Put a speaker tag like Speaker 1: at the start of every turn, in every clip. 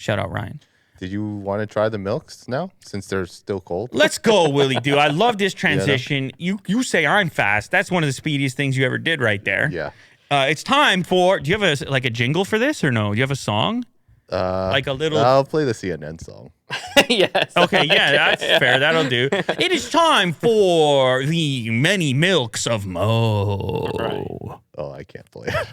Speaker 1: Shout out Ryan.
Speaker 2: Did you want to try the milks now since they're still cold?
Speaker 1: Let's go, Willie. Dude, I love this transition. You say I'm fast. That's one of the speediest things you ever did right there.
Speaker 2: Yeah.
Speaker 1: It's time for. Do you have a jingle for this or no? Do you have a song? Like a little.
Speaker 2: I'll play the CNN song.
Speaker 3: Yes.
Speaker 1: Okay, yeah, that's fair. That'll do. It is time for the many milks of Mo.
Speaker 3: Right.
Speaker 2: Oh, I can't play it.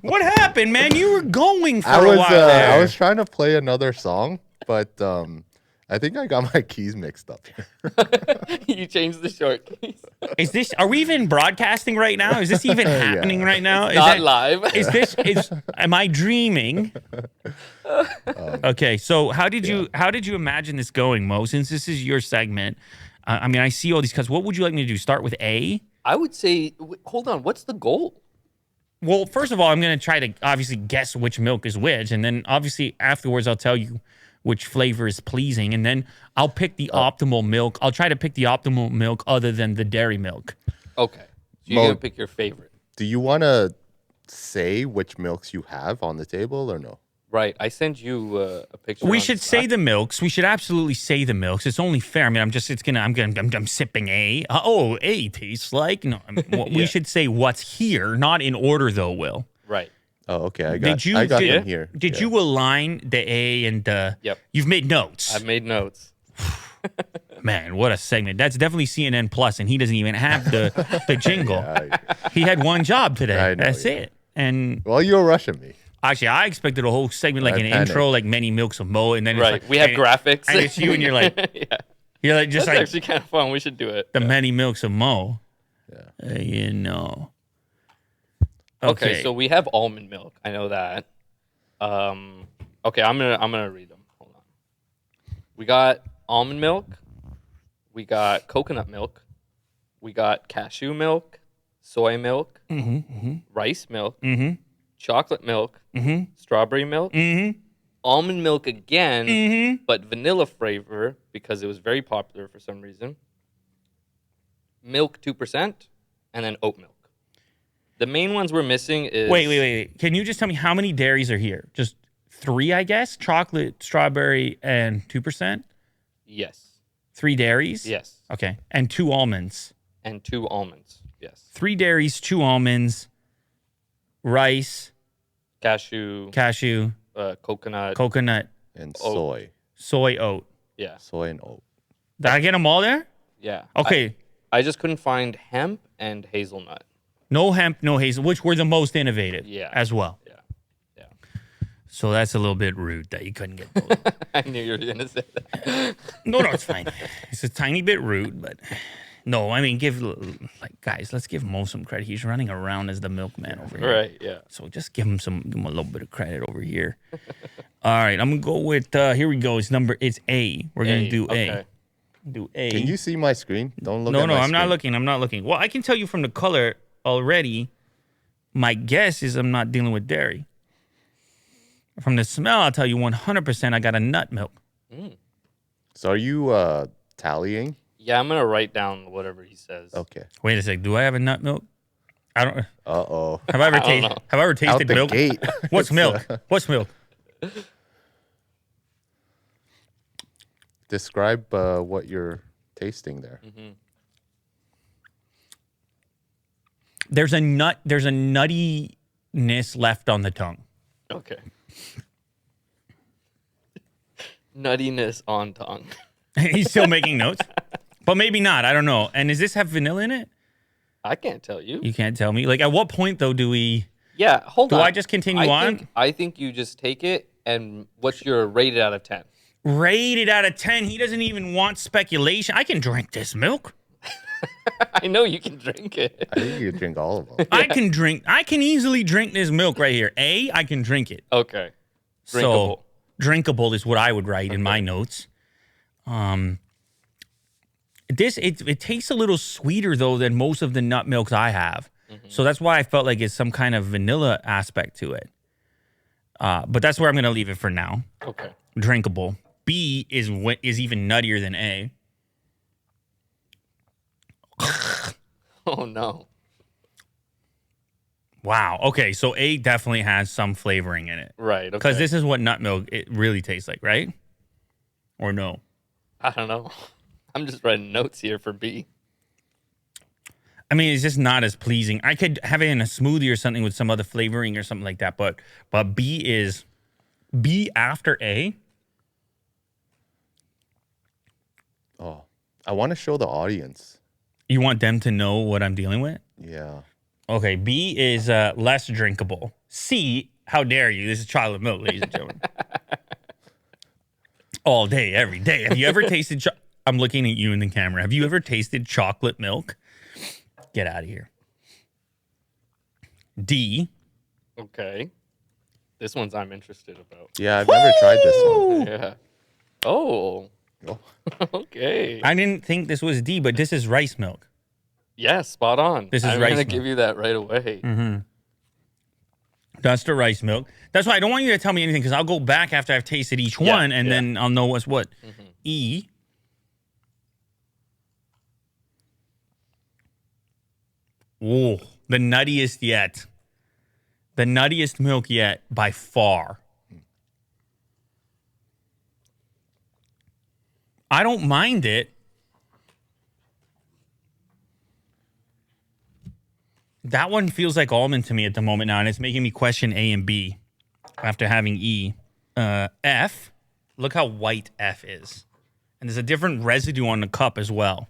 Speaker 1: What happened, man? You were going for a while there.
Speaker 2: I was trying to play another song, but I think I got my keys mixed up here.
Speaker 3: You changed the short keys.
Speaker 1: Is this? Are we even broadcasting right now? Is this even happening right now? Is
Speaker 3: Not live.
Speaker 1: Is this? Am I dreaming? Okay, so how did you imagine this going, Mo? Since this is your segment, I mean, I see all these cuts. What would you like me to do? Start with A?
Speaker 3: I would say, hold on. What's the goal?
Speaker 1: Well, first of all, I'm going to try to obviously guess which milk is which, and then obviously afterwards I'll tell you which flavor is pleasing, and then I'll pick the optimal milk. I'll try to pick the optimal milk other than the dairy milk.
Speaker 3: Okay. So you're going to pick your favorite.
Speaker 2: Do you want to say which milks you have on the table or no?
Speaker 3: Right. I sent you a picture.
Speaker 1: We should say the milks. We should absolutely say the milks. It's only fair. I mean, I'm sipping A. A tastes like. No, we should say what's here, not in order though, Will.
Speaker 3: Right.
Speaker 2: Oh, okay. I got them here.
Speaker 1: Did you align the A and the?
Speaker 3: Yep.
Speaker 1: You've made notes.
Speaker 3: I've made notes.
Speaker 1: Man, what a segment. That's definitely CNN Plus, and he doesn't even have the jingle. He had one job today. That's it. And
Speaker 2: well, you're rushing me.
Speaker 1: Actually, I expected a whole segment like an intro, like many milks of Mo, and then it's like
Speaker 3: we have graphics,
Speaker 1: and it's you, and you're like, you're like just
Speaker 3: That's
Speaker 1: like
Speaker 3: actually kind of fun. We should do it.
Speaker 1: The many milks of Mo.
Speaker 2: Yeah.
Speaker 1: You know.
Speaker 3: Okay, so we have almond milk. I know that. Okay, I'm gonna read them. Hold on. We got almond milk. We got coconut milk. We got cashew milk, soy milk, rice milk, chocolate milk, strawberry milk, almond milk again, but vanilla flavor because it was very popular for some reason. Milk 2%, and then oat milk. The main ones we're missing is...
Speaker 1: Wait. Can you just tell me how many dairies are here? Just 3, I guess? Chocolate, strawberry, and 2%?
Speaker 3: Yes.
Speaker 1: 3 dairies?
Speaker 3: Yes.
Speaker 1: Okay. And 2 almonds?
Speaker 3: And 2 almonds. Yes.
Speaker 1: 3 dairies, 2 almonds, rice...
Speaker 3: Cashew,
Speaker 1: coconut,
Speaker 2: and
Speaker 3: oat.
Speaker 1: soy, oat.
Speaker 3: Yeah.
Speaker 2: Soy and oat.
Speaker 1: Did I get them all there?
Speaker 3: Yeah.
Speaker 1: Okay.
Speaker 3: I just couldn't find hemp and hazelnut.
Speaker 1: No hemp, no hazel, which were the most innovative as well.
Speaker 3: Yeah.
Speaker 1: So that's a little bit rude that you couldn't get those.
Speaker 3: I knew you were going to say that.
Speaker 1: No, it's fine. It's a tiny bit rude, but no, I mean, guys, let's give Mo some credit. He's running around as the milkman over here.
Speaker 3: Right, yeah.
Speaker 1: So just give him a little bit of credit over here. All right, I'm going to go with, here we go. It's A. We're going to do A. Do A.
Speaker 2: Can you see my screen? Don't look
Speaker 1: at
Speaker 2: my
Speaker 1: No, I'm
Speaker 2: screen.
Speaker 1: not looking. Well, I can tell you from the color already, my guess is I'm not dealing with dairy. From the smell, I'll tell you 100% I got a nut milk.
Speaker 2: So are you tallying?
Speaker 3: Yeah, I'm going to write down whatever he says.
Speaker 2: Okay.
Speaker 1: Wait a sec. Do I have a nut milk? I don't.
Speaker 2: Uh-oh.
Speaker 1: Have I ever tasted milk?
Speaker 2: Gate.
Speaker 1: What's milk? What's milk?
Speaker 2: Describe what you're tasting there.
Speaker 1: There's a nuttiness left on the tongue.
Speaker 3: Okay. Nuttiness on tongue.
Speaker 1: He's still making notes. But maybe not. I don't know. And does this have vanilla in it?
Speaker 3: I can't tell you.
Speaker 1: You can't tell me. Like, at what point, though, do we...
Speaker 3: Yeah, hold on.
Speaker 1: Do I just continue on?
Speaker 3: I think you just take it, and what's your rated out of 10?
Speaker 1: Rated out of 10? He doesn't even want speculation. I can drink this milk.
Speaker 3: I know you can drink it.
Speaker 2: I think you can drink all of them.
Speaker 1: I can easily drink this milk right here. I can drink it.
Speaker 3: Okay. Drinkable.
Speaker 1: So, drinkable is what I would write in my notes. It tastes a little sweeter though than most of the nut milks I have, so that's why I felt like it's some kind of vanilla aspect to it. But that's where I'm gonna leave it for now.
Speaker 3: Okay.
Speaker 1: Drinkable. B is even nuttier than A.
Speaker 3: Oh no.
Speaker 1: Wow. Okay, so A definitely has some flavoring in it.
Speaker 3: Right.
Speaker 1: Because
Speaker 3: Okay.
Speaker 1: this is what nut milk it really tastes like, right? Or no?
Speaker 3: I don't know. I'm just writing notes here for B.
Speaker 1: I mean, it's just not as pleasing. I could have it in a smoothie or something with some other flavoring or something like that, but B is B after A.
Speaker 2: Oh, I want to show the audience.
Speaker 1: You want them to know what I'm dealing with?
Speaker 2: Yeah.
Speaker 1: Okay, B is less drinkable. C, how dare you? This is chocolate milk, ladies and gentlemen. All day, every day. Have you ever tasted? I'm looking at you in the camera. Have you ever tasted chocolate milk? Get out of here. D.
Speaker 3: Okay. This one's I'm interested about.
Speaker 2: Yeah, I've never tried this one.
Speaker 3: Yeah. Oh.
Speaker 2: Oh.
Speaker 3: Okay.
Speaker 1: I didn't think this was D, but this is rice milk.
Speaker 3: Yeah, spot on.
Speaker 1: This is
Speaker 3: I'm
Speaker 1: rice
Speaker 3: gonna
Speaker 1: milk.
Speaker 3: give you that right away.
Speaker 1: Mm-hmm. That's the rice milk. That's why I don't want you to tell me anything because I'll go back after I've tasted each one and then I'll know what's what.
Speaker 3: Mm-hmm.
Speaker 1: E. Oh, the nuttiest yet. The nuttiest milk yet by far. I don't mind it. That one feels like almond to me at the moment now, and it's making me question A and B after having E. F. Look how white F is. And there's a different residue on the cup as well.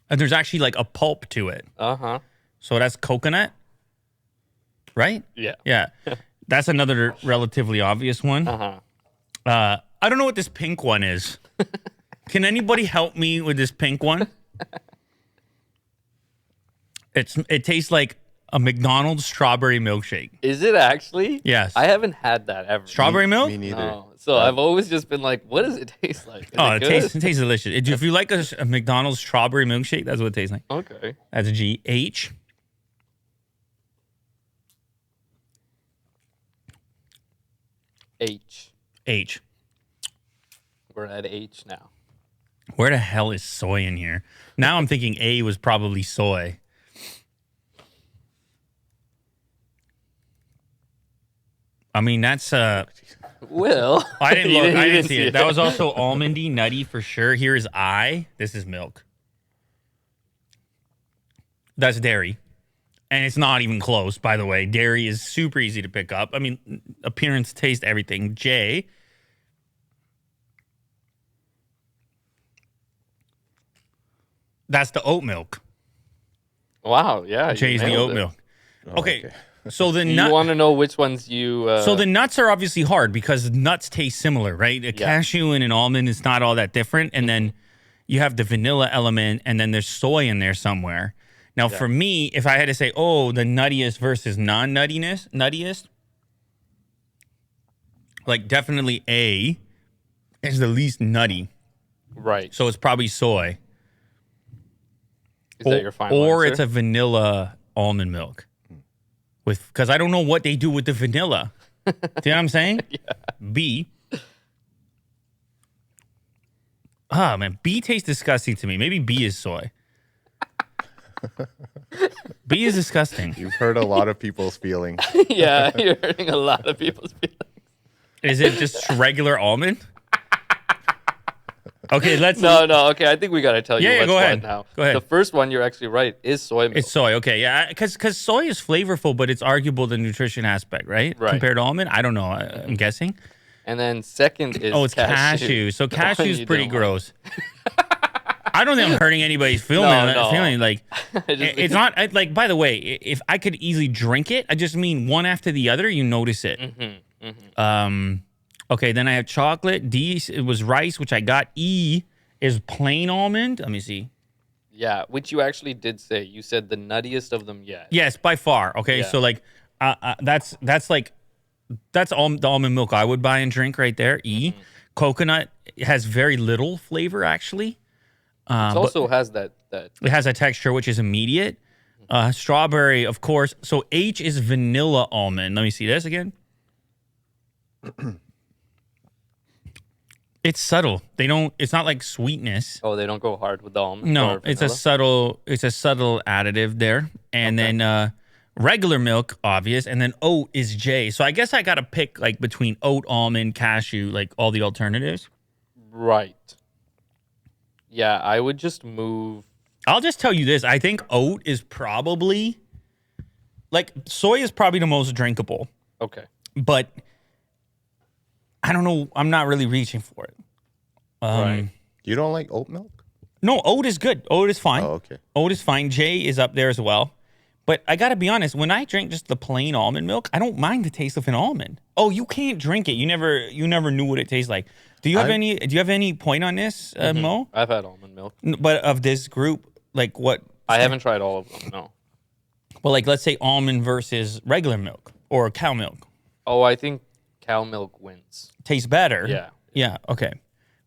Speaker 1: And there's actually like a pulp to it.
Speaker 3: Uh-huh.
Speaker 1: So that's coconut, right?
Speaker 3: Yeah.
Speaker 1: Yeah. That's another relatively obvious one.
Speaker 3: Uh-huh.
Speaker 1: I don't know what this pink one is. Can anybody help me with this pink one? It tastes like a McDonald's strawberry milkshake.
Speaker 3: Is it actually?
Speaker 1: Yes.
Speaker 3: I haven't had that ever.
Speaker 1: Strawberry milk?
Speaker 2: Me neither.
Speaker 3: No. So I've always just been like, what does it taste like? Is
Speaker 1: Oh,
Speaker 3: it
Speaker 1: it
Speaker 3: good?
Speaker 1: tastes delicious. If you like a McDonald's strawberry milkshake, that's what it tastes like.
Speaker 3: Okay.
Speaker 1: That's a G. H.
Speaker 3: H.
Speaker 1: H.
Speaker 3: We're at H now.
Speaker 1: Where the hell is soy in here? Now I'm thinking A was probably soy. I mean, that's
Speaker 3: Will.
Speaker 1: I didn't
Speaker 3: You
Speaker 1: look. I
Speaker 3: you
Speaker 1: didn't see it. That was also almondy, nutty for sure. Here is I. This is milk. That's dairy. And it's not even close, by the way. Dairy is super easy to pick up. I mean, appearance, taste, everything. J. That's the oat milk.
Speaker 3: Wow. Yeah.
Speaker 1: J's the oat milk.
Speaker 2: Oh,
Speaker 1: Okay. So the
Speaker 3: You want to know which ones you...
Speaker 1: So the nuts are obviously hard because nuts taste similar, right? A cashew and an almond is not all that different. And then you have the vanilla element and then there's soy in there somewhere. Now, for me, if I had to say, oh, the nuttiest versus nuttiest, like definitely A is the least nutty.
Speaker 3: Right.
Speaker 1: So it's probably soy.
Speaker 3: Is that your final
Speaker 1: Or
Speaker 3: answer?
Speaker 1: it's a vanilla almond milk. Because I don't know what they do with the vanilla. Do you know what I'm saying? B. Oh, man. B tastes disgusting to me. Maybe B is soy. B is disgusting.
Speaker 2: You've hurt a lot of people's feelings.
Speaker 3: Yeah, you're hurting a lot of people's feelings.
Speaker 1: Is it just regular almond? Okay, let's...
Speaker 3: No, okay, I think we got to tell you
Speaker 1: Yeah,
Speaker 3: what's
Speaker 1: go
Speaker 3: what
Speaker 1: ahead.
Speaker 3: now.
Speaker 1: Go ahead.
Speaker 3: The first one, you're actually right, is soy milk.
Speaker 1: It's soy, okay. Yeah, because soy is flavorful, but it's arguable the nutrition aspect, right?
Speaker 3: Right.
Speaker 1: Compared to almond? I don't know. I'm guessing.
Speaker 3: And then second is
Speaker 1: Oh, it's cashew. So
Speaker 3: The one
Speaker 1: cashew's
Speaker 3: you
Speaker 1: pretty
Speaker 3: don't like.
Speaker 1: gross. I don't think I'm hurting anybody's feeling.
Speaker 3: No.
Speaker 1: Feeling like
Speaker 3: I just-
Speaker 1: it's not like. By the way, if I could easily drink it, I just mean one after the other. You notice it. Okay, then I have chocolate. D it was rice, which I got. E is plain almond. Let me see.
Speaker 3: Yeah, which you actually did say. You said the nuttiest of them yet.
Speaker 1: Yes, by far. Okay,
Speaker 3: Yeah.
Speaker 1: so like that's the almond milk I would buy and drink right there. E coconut has very little flavor actually.
Speaker 3: It also has that
Speaker 1: It has a texture which is immediate. Strawberry, of course. So H is vanilla almond. Let me see this again. It's subtle. They don't. It's not like sweetness.
Speaker 3: Oh, they don't go hard with the almond.
Speaker 1: No, it's a subtle. It's a subtle additive there, and then regular milk, obvious, and then oat is J. So I guess I gotta pick like between oat, almond, cashew, like all the alternatives.
Speaker 3: Right. Yeah, I would just move.
Speaker 1: I'll just tell you this. I think oat is probably like soy is probably the most drinkable.
Speaker 3: Okay.
Speaker 1: But I don't know. I'm not really reaching for it.
Speaker 3: Right.
Speaker 2: You don't like oat milk?
Speaker 1: No, oat is good. Oat is fine.
Speaker 2: Oh, okay.
Speaker 1: Oat is fine. J is up there as well. But I got to be honest. When I drink just the plain almond milk, I don't mind the taste of an almond. Oh, you can't drink it. You never knew what it tastes like. Do you have any point on this, Mo?
Speaker 3: I've had almond milk.
Speaker 1: But of this group, like what?
Speaker 3: I haven't tried all of them. No.
Speaker 1: Well, like let's say almond versus regular milk or cow milk.
Speaker 3: Oh, I think cow milk wins.
Speaker 1: Tastes better.
Speaker 3: Yeah.
Speaker 1: Yeah. Okay.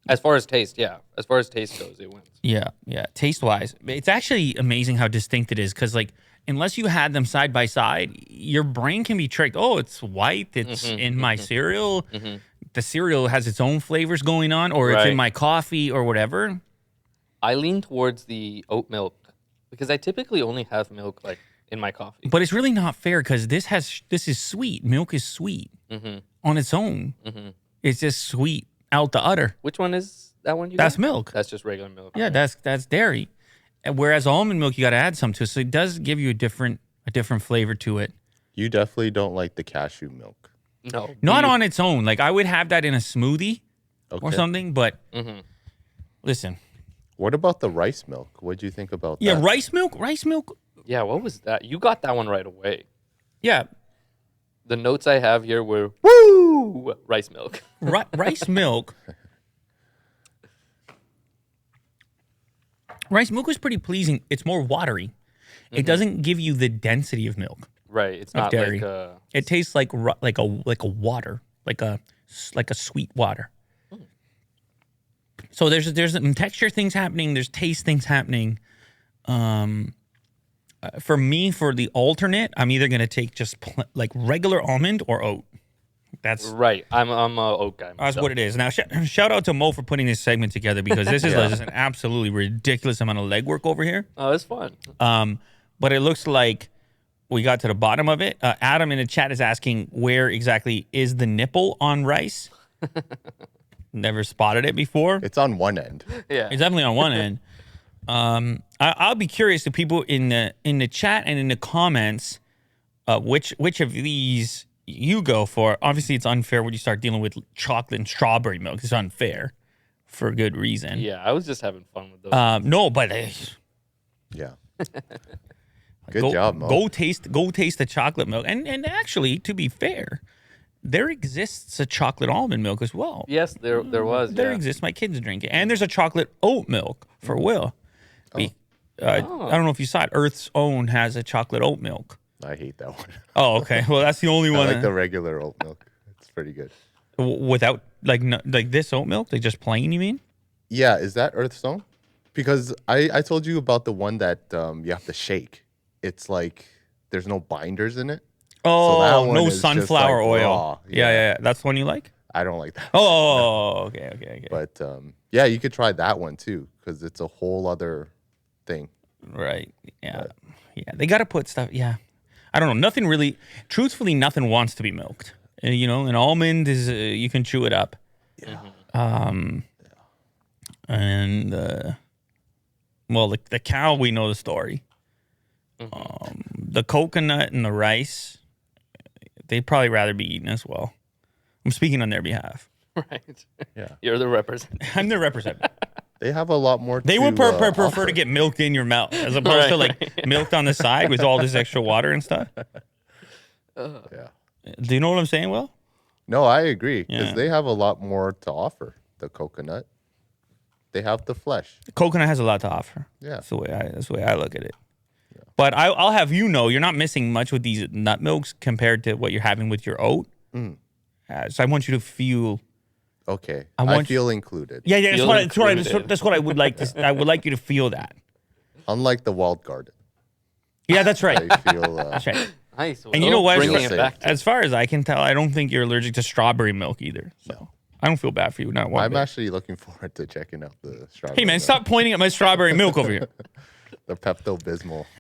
Speaker 3: As far as taste, yeah. As far as taste goes, it wins.
Speaker 1: Yeah. Yeah. Taste wise, it's actually amazing how distinct it is because, like, unless you had them side by side, your brain can be tricked. Oh, it's white. It's in my cereal. The cereal has its own flavors going on, or it's in my coffee or whatever.
Speaker 3: I lean towards the oat milk because I typically only have milk like in my coffee.
Speaker 1: But it's really not fair because this is sweet. Milk is sweet on its own. It's just sweet out the udder.
Speaker 3: Which one is that one?
Speaker 1: That's milk.
Speaker 3: That's just regular milk.
Speaker 1: Yeah, that's dairy. And whereas almond milk, you got to add some to it, so it does give you a different flavor to it.
Speaker 2: You definitely don't like the cashew milk.
Speaker 3: No,
Speaker 1: not on its own. Like I would have that in a smoothie or something. But listen,
Speaker 2: what about the rice milk? What do you think about that?
Speaker 1: Yeah, rice milk. Rice milk.
Speaker 3: Yeah, what was that? You got that one right away.
Speaker 1: Yeah.
Speaker 3: The notes I have here were woo rice milk.
Speaker 1: Rice milk. Rice milk is pretty pleasing. It's more watery. It doesn't give you the density of milk.
Speaker 3: Right. It's not
Speaker 1: dairy.
Speaker 3: like
Speaker 1: it tastes like a water, like a sweet water. So there's some texture things happening. There's taste things happening. For me, for the alternate, I'm either gonna take just like regular almond or oat. That's
Speaker 3: right. I'm a oat guy myself.
Speaker 1: That's what it is. Now, shout out to Mo for putting this segment together because this is just an absolutely ridiculous amount of legwork over here.
Speaker 3: Oh, it's fun.
Speaker 1: But it looks like we got to the bottom of it. Adam in the chat is asking where exactly is the nipple on rice. Never spotted it before.
Speaker 2: It's on one end.
Speaker 3: Yeah,
Speaker 1: it's definitely on one end. I'll be curious to people in the chat and in the comments, which of these you go for. Obviously, it's unfair when you start dealing with chocolate and strawberry milk. It's unfair for a good reason.
Speaker 3: Yeah, I was just having fun with those.
Speaker 1: No, but
Speaker 2: yeah. Good job, Mo.
Speaker 1: Go taste the chocolate milk. And actually, to be fair, there exists a chocolate almond milk as well.
Speaker 3: Yes, there was.
Speaker 1: There exists. My kids drink it. And there's a chocolate oat milk for Will. I don't know if you saw it. Earth's Own has a chocolate oat milk.
Speaker 2: I hate that one.
Speaker 1: Oh, okay. Well, that's the only one.
Speaker 2: I like the regular oat milk. It's pretty good.
Speaker 1: Without like this oat milk, they just plain. You mean?
Speaker 2: Yeah. Is that Earth's Own? Because I told you about the one that you have to shake. It's like there's no binders in it.
Speaker 1: Oh,
Speaker 2: so
Speaker 1: no sunflower
Speaker 2: like
Speaker 1: oil.
Speaker 2: Raw.
Speaker 1: Yeah. That's the one you like?
Speaker 2: I don't like that.
Speaker 1: Oh, okay.
Speaker 2: But yeah, you could try that one too because it's a whole other thing.
Speaker 1: Right. Yeah. But, yeah. They got to put stuff. Yeah. I don't know. Truthfully, nothing wants to be milked. An almond is, you can chew it up.
Speaker 2: Yeah.
Speaker 1: And, well, the cow, we know the story. The coconut and the rice, they'd probably rather be eaten as well. I'm speaking on their behalf.
Speaker 3: Right.
Speaker 2: Yeah.
Speaker 3: You're the representative.
Speaker 1: I'm the representative.
Speaker 2: They have a lot more.
Speaker 1: They would prefer to get milked in your mouth as opposed to like milked on the side with all this extra water and stuff.
Speaker 2: Yeah.
Speaker 1: Do you know what I'm saying, Will?
Speaker 2: No, I agree because they have a lot more to offer. The coconut, they have the flesh.
Speaker 1: The coconut has a lot to offer.
Speaker 2: Yeah,
Speaker 1: that's the way I look at it. Yeah. But I'll have you're not missing much with these nut milks compared to what you're having with your oat. So I want you to feel.
Speaker 2: Okay, I feel included.
Speaker 1: Yeah. That's what I would like to. I would like you to feel that.
Speaker 2: Unlike the walled garden.
Speaker 1: Yeah, that's right.
Speaker 2: I feel.
Speaker 1: That's right.
Speaker 3: Nice.
Speaker 1: And you know what?
Speaker 3: Bringing it back
Speaker 1: as far as I can tell, I don't think you're allergic to strawberry milk either. So I don't feel bad for you. Not one
Speaker 2: I'm
Speaker 1: bit.
Speaker 2: actually looking forward to checking out the strawberry.
Speaker 1: Hey man,
Speaker 2: milk.
Speaker 1: stop pointing at my strawberry milk over here.
Speaker 2: The Pepto Bismol.